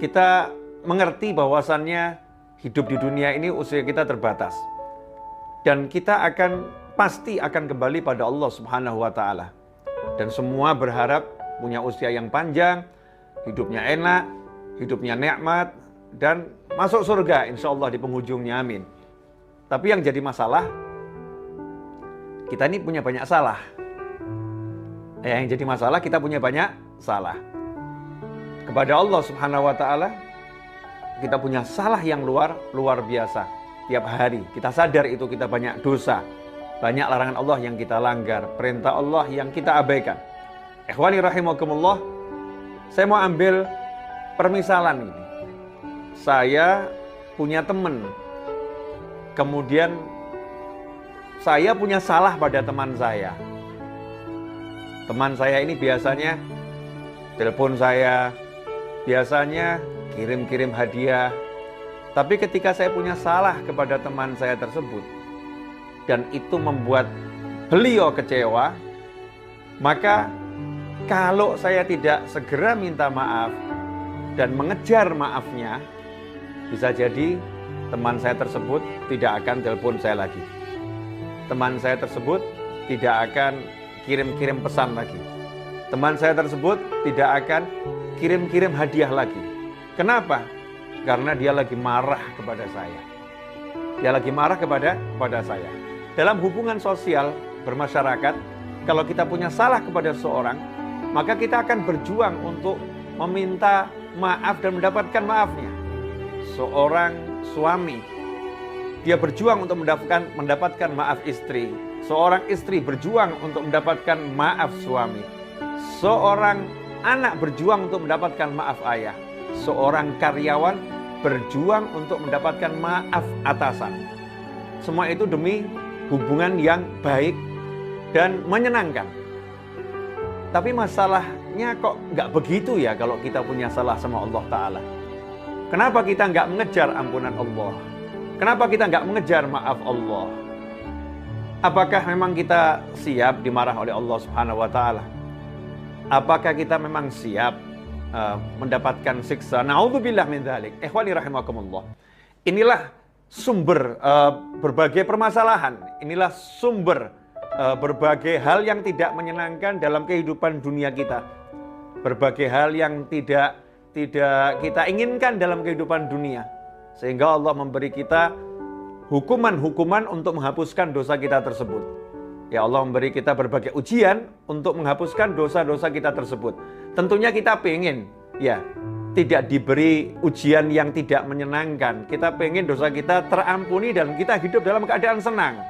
kita mengerti bahwasannya hidup di dunia ini usia kita terbatas. Dan kita pasti akan kembali pada Allah Subhanahu wa Ta'ala. Dan semua berharap punya usia yang panjang, hidupnya enak, hidupnya nikmat, dan masuk surga insya Allah di penghujungnya, amin. Tapi yang jadi masalah, kita ini punya banyak salah. Yang jadi masalah, kita punya banyak salah. Kepada Allah Subhanahu wa Ta'ala, kita punya salah yang luar biasa. Tiap hari kita sadar itu kita banyak dosa, banyak larangan Allah yang kita langgar, perintah Allah yang kita abaikan. Ikhwani rahimakumullah, saya mau ambil permisalan ini. Saya punya teman, kemudian saya punya salah pada teman saya. Teman saya ini biasanya telepon saya, biasanya kirim-kirim hadiah. Tapi ketika saya punya salah kepada teman saya tersebut, dan itu membuat beliau kecewa, maka kalau saya tidak segera minta maaf dan mengejar maafnya, bisa jadi teman saya tersebut tidak akan telepon saya lagi. Teman saya tersebut tidak akan kirim-kirim pesan lagi. Teman saya tersebut tidak akan kirim-kirim hadiah lagi. Kenapa? Karena dia lagi marah kepada saya. Dia lagi marah kepada saya. Dalam hubungan sosial bermasyarakat, kalau kita punya salah kepada seseorang, maka kita akan berjuang untuk meminta maaf dan mendapatkan maafnya. Seorang suami, dia berjuang untuk mendapatkan maaf istri. Seorang istri berjuang untuk mendapatkan maaf suami. Seorang anak berjuang untuk mendapatkan maaf ayah. Seorang karyawan berjuang untuk mendapatkan maaf atasan. Semua itu demi hubungan yang baik dan menyenangkan. Tapi masalahnya kok nggak begitu ya kalau kita punya salah sama Allah Ta'ala. Kenapa kita nggak mengejar ampunan Allah? Kenapa kita nggak mengejar maaf Allah? Apakah memang kita siap dimarah oleh Allah Subhanahu wa Ta'ala? Apakah kita memang siap mendapatkan siksa? Na'udzubillah min dzalik. Ikhwani rahimakumullah. Inilah sumber berbagai permasalahan. Inilah sumber berbagai hal yang tidak menyenangkan dalam kehidupan dunia kita. Berbagai hal yang tidak kita inginkan dalam kehidupan dunia. Sehingga Allah memberi kita hukuman-hukuman untuk menghapuskan dosa kita tersebut. Ya Allah memberi kita berbagai ujian untuk menghapuskan dosa-dosa kita tersebut. Tentunya kita pengen ya tidak diberi ujian yang tidak menyenangkan. Kita pengen dosa kita terampuni dan kita hidup dalam keadaan senang.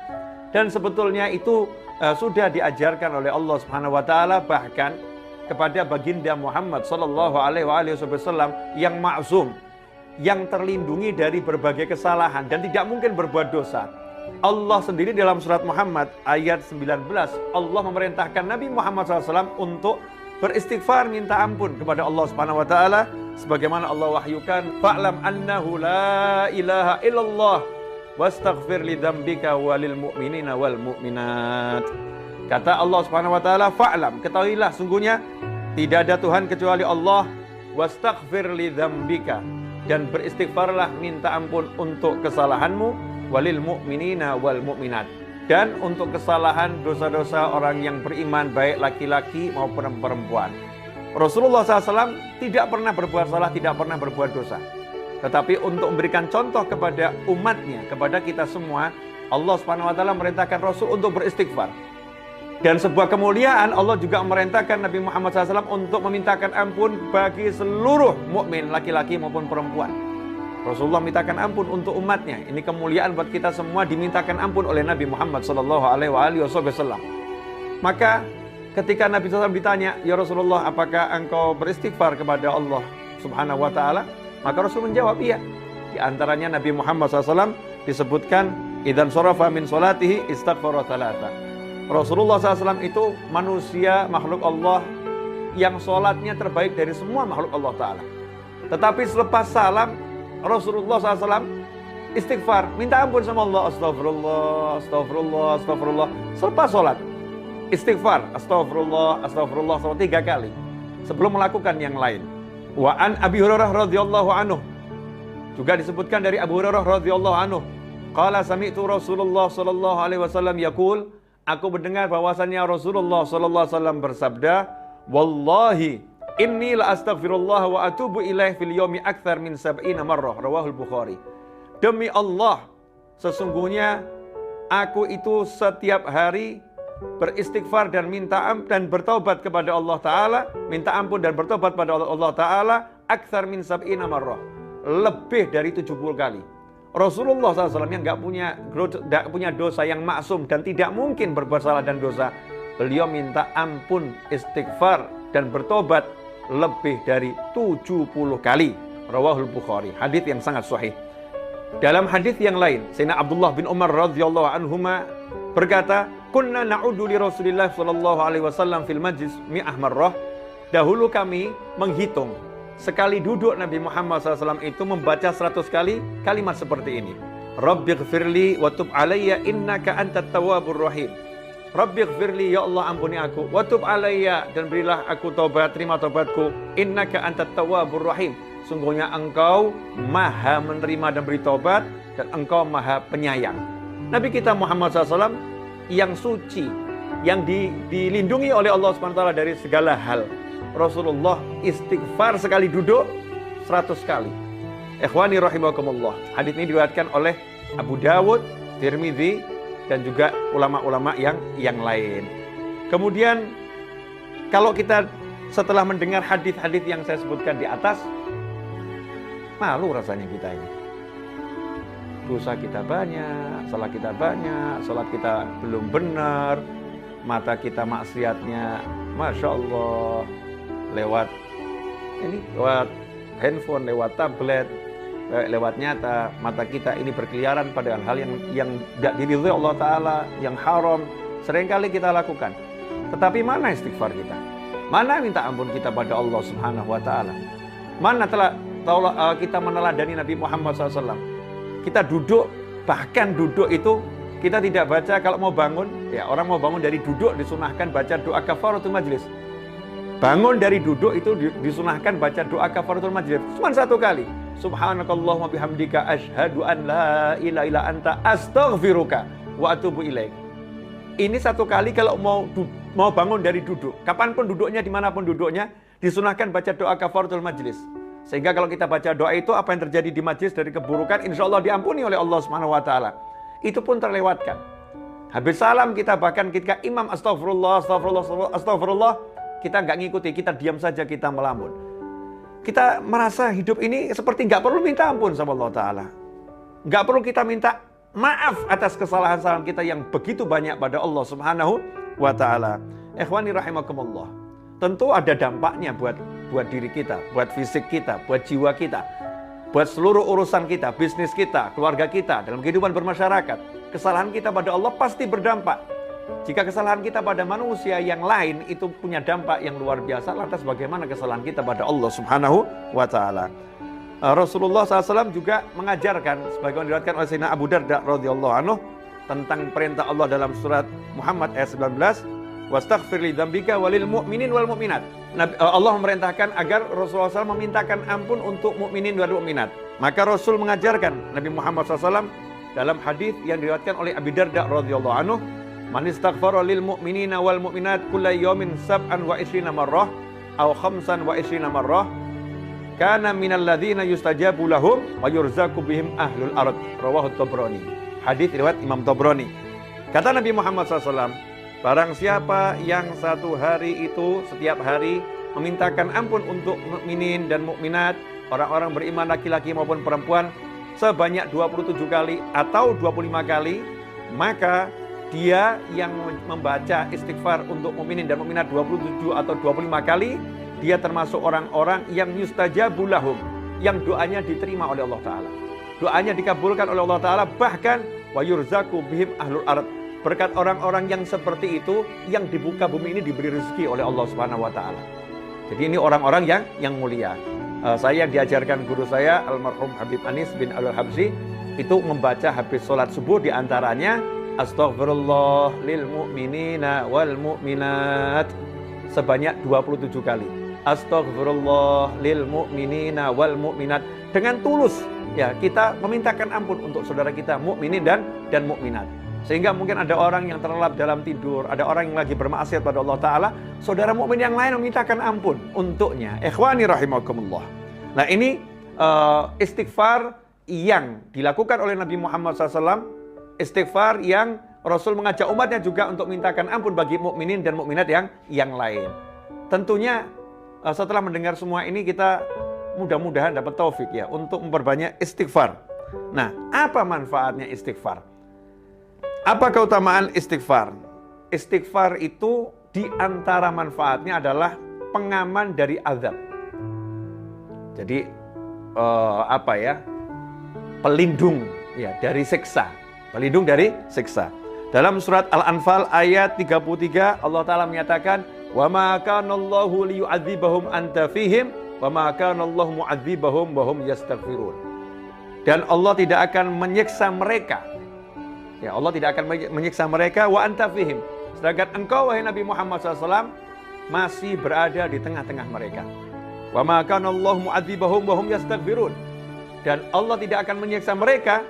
Dan sebetulnya itu sudah diajarkan oleh Allah Subhanahu wa Ta'ala, bahkan kepada baginda Muhammad sallallahu alaihi wasallam yang maksum, yang terlindungi dari berbagai kesalahan dan tidak mungkin berbuat dosa. Allah sendiri dalam surat Muhammad ayat 19, Allah memerintahkan Nabi Muhammad SAW untuk beristighfar, minta ampun kepada Allah Subhanahu wa Ta'ala, sebagaimana Allah wahyukan, fa'lam annahu la ilaha illallah wastaghfir li dzambika walil mu'minina wal mu'minat. Kata Allah Subhanahu wa Ta'ala, fa'lam, ketahuilah sungguhnya tidak ada Tuhan kecuali Allah, wastaghfir li dzambika, dan beristighfarlah, minta ampun untuk kesalahanmu, walil mu'minina wal mu'minat, dan untuk kesalahan dosa-dosa orang yang beriman, baik laki-laki maupun perempuan. Rasulullah SAW tidak pernah berbuat salah, tidak pernah berbuat dosa. Tetapi untuk memberikan contoh kepada umatnya, kepada kita semua, Allah Subhanahu wa Ta'ala merintahkan Rasul untuk beristighfar. Dan sebuah kemuliaan, Allah juga merintahkan Nabi Muhammad SAW untuk memintakan ampun bagi seluruh mukmin, laki-laki maupun perempuan. Rasulullah mintakan ampun untuk umatnya. Ini kemuliaan buat kita semua, dimintakan ampun oleh Nabi Muhammad sallallahu alaihi wasallam. Maka ketika Nabi SAW ditanya, ya Rasulullah, apakah engkau beristighfar kepada Allah Subhanahu wa Ta'ala? Maka Rasul menjawab, iya. Di antaranya Nabi Muhammad SAW disebutkan, idzan sharafa min sholatihi istaghfara thalatha. Rasulullah SAW itu manusia, makhluk Allah yang sholatnya terbaik dari semua makhluk Allah Ta'ala. Tetapi selepas salam, Rasulullah SAW istighfar, minta ampun sama Allah, astagfirullah, astagfirullah, astagfirullah. Selepas sholat, istighfar, astagfirullah, astagfirullah, 3 kali sebelum melakukan yang lain. Wa an Abi Hurairah radhiyallahu anhu, juga disebutkan dari Abu Hurairah radhiyallahu anhu, qala sami'tu Rasulullah sallallahu alaihi wasallam yaqul, aku mendengar bahwasannya Rasulullah sallallahu alaihi wasallam bersabda, wallahi inni la astaghfirullah wa atubu ilaih fil yaumi akthar min 70 marrah, rawahul Bukhari. Demi Allah, sesungguhnya aku itu setiap hari beristighfar dan dan bertobat kepada Allah Ta'ala, minta ampun dan bertobat pada Allah Ta'ala, akthar min 70 marrah, lebih dari 70 kali. Rasulullah SAW yang nggak punya dosa, yang maksum dan tidak mungkin berbuat salah dan dosa, beliau minta ampun, istighfar dan bertobat lebih dari 70 kali. Rawahul Bukhari, hadits yang sangat sahih. Dalam hadits yang lain, Sayyidina Abdullah bin Umar radhiyallahu anhuma berkata, kunna na'udu li Rasulillah sallallahu alaihi wasallam fil majlis mi'ah marrah. Dahulu kami menghitung sekali duduk Nabi Muhammad SAW itu membaca 100 kali kalimat seperti ini. Rabbighfirli wa tub alayya innaka antat tawwabur rahim. Rabbighfirli, ya Allah ampuni aku, wa tub alayya, dan berilah aku taubat, terima taubatku, innaka antat tawwabur rahim, sungguhnya engkau maha menerima dan beri taubat, dan engkau maha penyayang. Nabi kita Muhammad SAW yang suci, yang dilindungi oleh Allah SWT dari segala hal. Rasulullah istighfar sekali duduk 100 kali. Ikhwani rahimakumullah. Hadits ini diriwayatkan oleh Abu Dawud, Tirmidzi, dan juga ulama-ulama yang lain. Kemudian kalau kita setelah mendengar hadits-hadits yang saya sebutkan di atas, malu rasanya kita ini. Dosa kita banyak, salah kita banyak, salat kita belum benar, mata kita maksiatnya, Masya Allah, lewat handphone, lewat tablet, lewat nyata, mata kita ini berkeliaran pada hal yang tidak diridhoi Allah Ta'ala, yang haram, seringkali kita lakukan. Tetapi mana istighfar kita? Mana minta ampun kita pada Allah Subhanahu Wa Ta'ala? Mana kita meneladani Nabi Muhammad SAW? Kita duduk, bahkan duduk itu kita tidak baca kalau mau bangun. Ya, orang mau bangun dari duduk disunahkan baca doa kafaratul majlis. Bangun dari duduk itu disunahkan baca doa kafaratul majlis. Cuma 1 kali. Subhanakallahumma bihamdika asyhadu an la ilaha illa anta astaghfiruka wa atubu ilaik. Ini 1 kali kalau mau bangun dari duduk. Kapanpun duduknya, dimanapun duduknya, disunahkan baca doa kafaratul majlis. Sehingga kalau kita baca doa itu, apa yang terjadi di majlis dari keburukan, insya Allah diampuni oleh Allah Subhanahu Wa Taala. Itu pun terlewatkan. Habis salam kita, bahkan ketika imam astagfirullah, kita nggak ngikuti, kita diam saja, kita melamun. Kita merasa hidup ini seperti nggak perlu minta ampun sama Allah Ta'ala. Nggak perlu kita minta maaf atas kesalahan-kesalahan kita yang begitu banyak pada Allah Subhanahu Wa Ta'ala. Ikhwani rahimakumullah. Tentu ada dampaknya buat diri kita, buat fisik kita, buat jiwa kita, buat seluruh urusan kita, bisnis kita, keluarga kita, dalam kehidupan bermasyarakat. Kesalahan kita pada Allah pasti berdampak. Jika kesalahan kita pada manusia yang lain itu punya dampak yang luar biasa, lantas bagaimana kesalahan kita pada Allah Subhanahu Wa Ta'ala? Rasulullah SAW juga mengajarkan, sebagaimana diriwayatkan oleh Sayyidina Abu Darda radhiyallahu anhu, tentang perintah Allah dalam surat Muhammad ayat 19, wastaghfir li dzambika walil mu'minin wal mu'minat. Allah memerintahkan agar Rasulullah SAW memintakan ampun untuk mukminin dan mukminat. Maka Rasul mengajarkan, Nabi Muhammad SAW dalam hadis yang diriwayatkan oleh Abi Darda radhiyallahu anhu, man istaghfara lil mu'minina wal mu'minat kulla yawmin sab'an wa 20 marrah aw khamsan wa 20 marrah kana minal ladzina yustajabu lahum wa yurzaqu bihim ahlul ard. Rawahu Tabrani. Hadis riwayat Imam Tabrani. Kata Nabi Muhammad SAW, barang siapa yang 1 hari itu setiap hari memintakan ampun untuk mukminin dan mukminat, orang-orang beriman laki-laki maupun perempuan, sebanyak 27 kali atau 25 kali, maka dia yang membaca istighfar untuk mukminin dan mukminat 27 atau 25 kali, dia termasuk orang-orang yang yustajabu lahum, yang doanya diterima oleh Allah Ta'ala. Doanya dikabulkan oleh Allah Ta'ala, bahkan wa yurzaqu bihim ahlul ard. Berkat orang-orang yang seperti itu, yang di muka bumi ini diberi rezeki oleh Allah Subhanahu Wa Ta'ala. Jadi ini orang-orang yang mulia. Saya yang diajarkan guru saya, almarhum Habib Anis bin Al-Habsyi, itu membaca habis sholat subuh diantaranya astaghfirullah lil mu'minina wal mu'minat sebanyak 27 kali. Astaghfirullah lil mu'minina wal mu'minat. Dengan tulus ya kita memintakan ampun untuk saudara kita mukminin dan mukminat. Sehingga mungkin ada orang yang terlelap dalam tidur, ada orang yang lagi bermaksiat pada Allah Ta'ala, saudara mukmin yang lain memintakan ampun untuknya. Ikhwani rahimakumullah. Nah ini istighfar yang dilakukan oleh Nabi Muhammad SAW, istighfar yang Rasul mengajak umatnya juga untuk mintakan ampun bagi mukminin dan mukminat yang lain. Tentunya setelah mendengar semua ini kita mudah-mudahan dapat taufik ya untuk memperbanyak istighfar. Nah, apa manfaatnya istighfar? Apa keutamaan istighfar? Istighfar itu di antara manfaatnya adalah pengaman dari azab. Jadi pelindung ya dari siksa. Pelindung dari siksa. Dalam surat Al-Anfal ayat 33 Allah Ta'ala menyatakan wa ma kana Allahu liyu'adzibahum anta fihim wa ma kana Allahu mu'adzibahum wa hum yastaghfirun. Dan Allah tidak akan menyiksa mereka. Ya, Allah tidak akan menyiksa mereka wa anta fihim. Sedangkan engkau wahai Nabi Muhammad SAW masih berada di tengah-tengah mereka. Wa ma kana Allahu mu'adzibahum wa hum yastaghfirun. Dan Allah tidak akan menyiksa mereka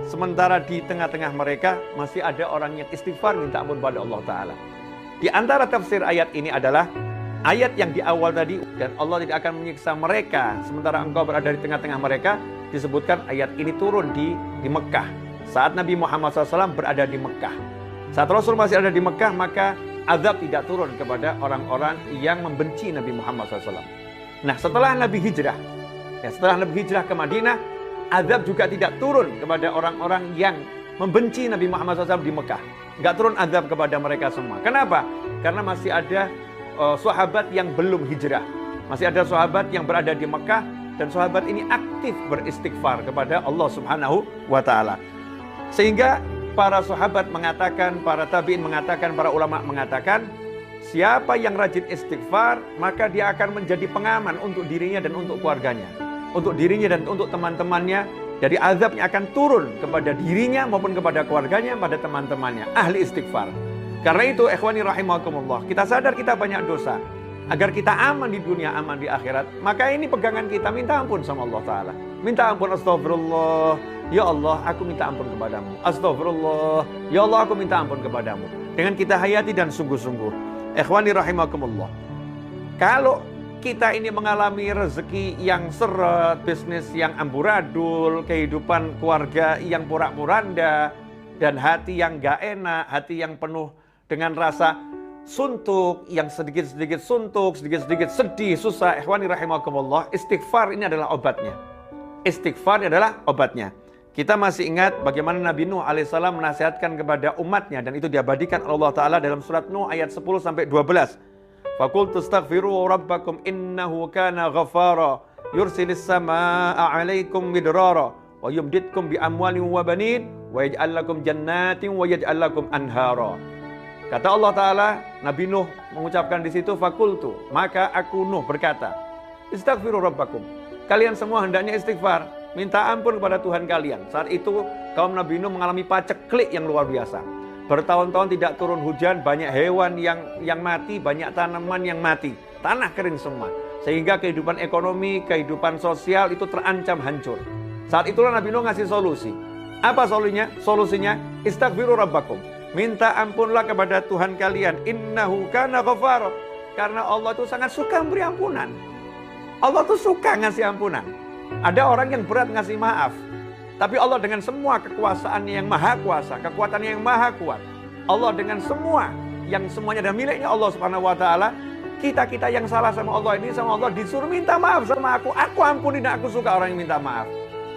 sementara di tengah-tengah mereka masih ada orang yang istighfar minta ampun pada Allah Ta'ala. Di antara tafsir ayat ini adalah ayat yang di awal tadi, dan Allah tidak akan menyiksa mereka sementara engkau berada di tengah-tengah mereka, disebutkan ayat ini turun di Mekah. Saat Nabi Muhammad SAW berada di Mekah. Saat Rasul masih ada di Mekah, maka azab tidak turun kepada orang-orang yang membenci Nabi Muhammad SAW. Nah setelah Nabi hijrah ke Madinah, azab juga tidak turun kepada orang-orang yang membenci Nabi Muhammad SAW di Mekah. Enggak turun azab kepada mereka semua. Kenapa? Karena masih ada sahabat yang belum hijrah. Masih ada sahabat yang berada di Mekah. Dan sahabat ini aktif beristighfar kepada Allah Subhanahu wa Ta'ala. Sehingga para sahabat mengatakan, para tabi'in mengatakan, para ulama mengatakan, siapa yang rajin istighfar, maka dia akan menjadi pengaman untuk dirinya dan untuk keluarganya. Untuk dirinya dan untuk teman-temannya. Jadi azabnya akan turun kepada dirinya maupun kepada keluarganya, pada teman-temannya. Ahli istighfar. Karena itu, ikhwani rahimakumullah, kita sadar kita banyak dosa. Agar kita aman di dunia, aman di akhirat, maka ini pegangan kita, minta ampun sama Allah Ta'ala. Minta ampun, astagfirullah. Ya Allah, aku minta ampun kepadamu. Astagfirullah. Ya Allah, aku minta ampun kepadamu. Dengan kita hayati dan sungguh-sungguh. Ikhwani rahimakumullah. Kalau kita ini mengalami rezeki yang seret, bisnis yang amburadul, kehidupan keluarga yang porak-poranda, dan hati yang gak enak, hati yang penuh dengan rasa suntuk, yang sedikit-sedikit suntuk, sedikit-sedikit sedih, susah. Ikhwani rahimakumullah, istighfar ini adalah obatnya. Istighfar adalah obatnya. Kita masih ingat bagaimana Nabi Nuh alaihissalam menasihatkan kepada umatnya, dan itu diabadikan Allah Ta'ala dalam surat Nuh ayat 10-12. Faqultu astaghfiru rabbakum innahu kana ghaffara yursilis samaa'a 'alaikum midrara wa yumditkum bi amwalin wa banin wa yaj'al lakum jannatin wa yaj'al lakum anhara. Kata Allah Ta'ala, Nabi Nuh mengucapkan di situ, fakultu, maka aku Nuh berkata, istaghfiru rabbakum. Kalian semua hendaknya istighfar, minta ampun kepada Tuhan kalian. Saat itu kaum Nabi Nuh mengalami paceklik yang luar biasa. Bertahun-tahun tidak turun hujan, banyak hewan yang mati, banyak tanaman yang mati. Tanah kering semua. Sehingga kehidupan ekonomi, kehidupan sosial itu terancam hancur. Saat itulah Nabi Nuh ngasih solusi. Apa solusinya? Solusinya, istaghfiru rabbakum. Minta ampunlah kepada Tuhan kalian. Innahu kana ghafara. Karena Allah itu sangat suka memberi ampunan. Allah tuh suka ngasih ampunan. Ada orang yang berat ngasih maaf. Tapi Allah dengan semua kekuasaannya yang maha kuasa, kekuatannya yang maha kuat. Allah dengan semua yang semuanya adalah miliknya Allah Subhanahu wa Ta'ala. Kita yang salah sama Allah ini, sama Allah disuruh minta maaf sama aku. Aku ampuni dan aku suka orang yang minta maaf.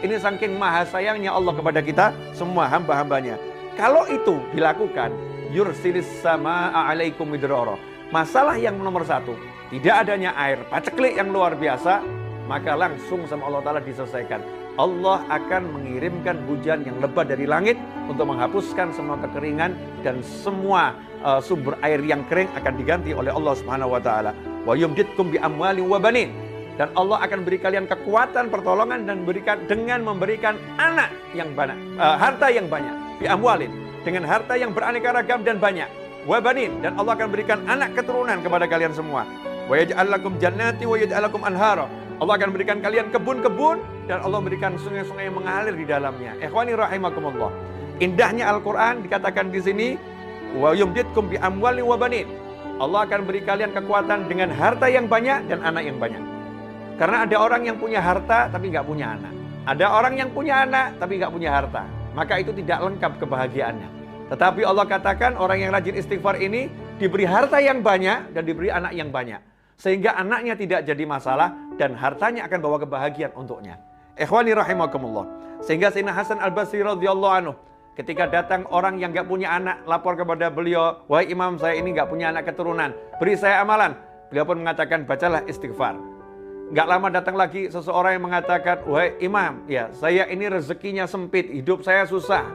Ini saking maha sayangnya Allah kepada kita semua hamba-hambanya. Kalau itu dilakukan, yursilis samaa'a 'alaikum midrara. Masalah yang nomor satu, tidak adanya air, paceklik yang luar biasa, maka langsung sama Allah Ta'ala diselesaikan. Allah akan mengirimkan hujan yang lebat dari langit untuk menghapuskan semua kekeringan, dan semua sumber air yang kering akan diganti oleh Allah Subhanahu wa Ta'ala. Wa yumditkum bi amwalin wa banin. Dan Allah akan beri kalian kekuatan, pertolongan, dan dengan memberikan anak yang banyak, harta yang banyak. Bi amwalin, dengan harta yang beraneka ragam dan banyak. Wa banin, dan Allah akan berikan anak keturunan kepada kalian semua. Wa yaj'al lakum jannati wa yaj'al lakum anhara. Allah akan berikan kalian kebun-kebun dan Allah berikan sungai-sungai yang mengalir di dalamnya. Ikhwani rahimakumullah. Indahnya Al-Qur'an dikatakan di sini, wa yumditkum bi amwali wa banin. Allah akan beri kalian kekuatan dengan harta yang banyak dan anak yang banyak. Karena ada orang yang punya harta tapi nggak punya anak. Ada orang yang punya anak tapi nggak punya harta. Maka itu tidak lengkap kebahagiaannya. Tetapi Allah katakan orang yang rajin istighfar ini diberi harta yang banyak dan diberi anak yang banyak. Sehingga anaknya tidak jadi masalah dan hartanya akan bawa kebahagiaan untuknya. Ikhwani rahimakumullah. Sehingga Sayyidina Hasan Al-Basri radhiyallahu anhu ketika datang orang yang gak punya anak lapor kepada beliau, wahai imam, saya ini gak punya anak keturunan, beri saya amalan. Beliau pun mengatakan, bacalah istighfar. Gak lama datang lagi seseorang yang mengatakan, wahai imam, ya saya ini rezekinya sempit, hidup saya susah,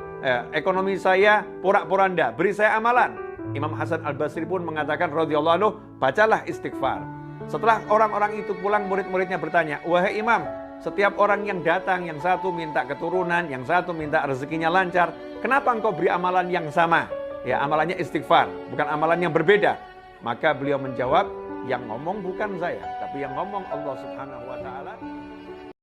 ekonomi saya porak-poranda, beri saya amalan. Imam Hasan Al-Basri pun mengatakan radhiyallahu anhu, bacalah istighfar. Setelah orang-orang itu pulang, murid-muridnya bertanya, wahai imam, setiap orang yang datang, yang satu minta keturunan, yang satu minta rezekinya lancar, kenapa engkau beri amalan yang sama? Ya, amalannya istighfar, bukan amalan yang berbeda. Maka beliau menjawab, yang ngomong bukan saya, tapi yang ngomong Allah Subhanahu wa Ta'ala.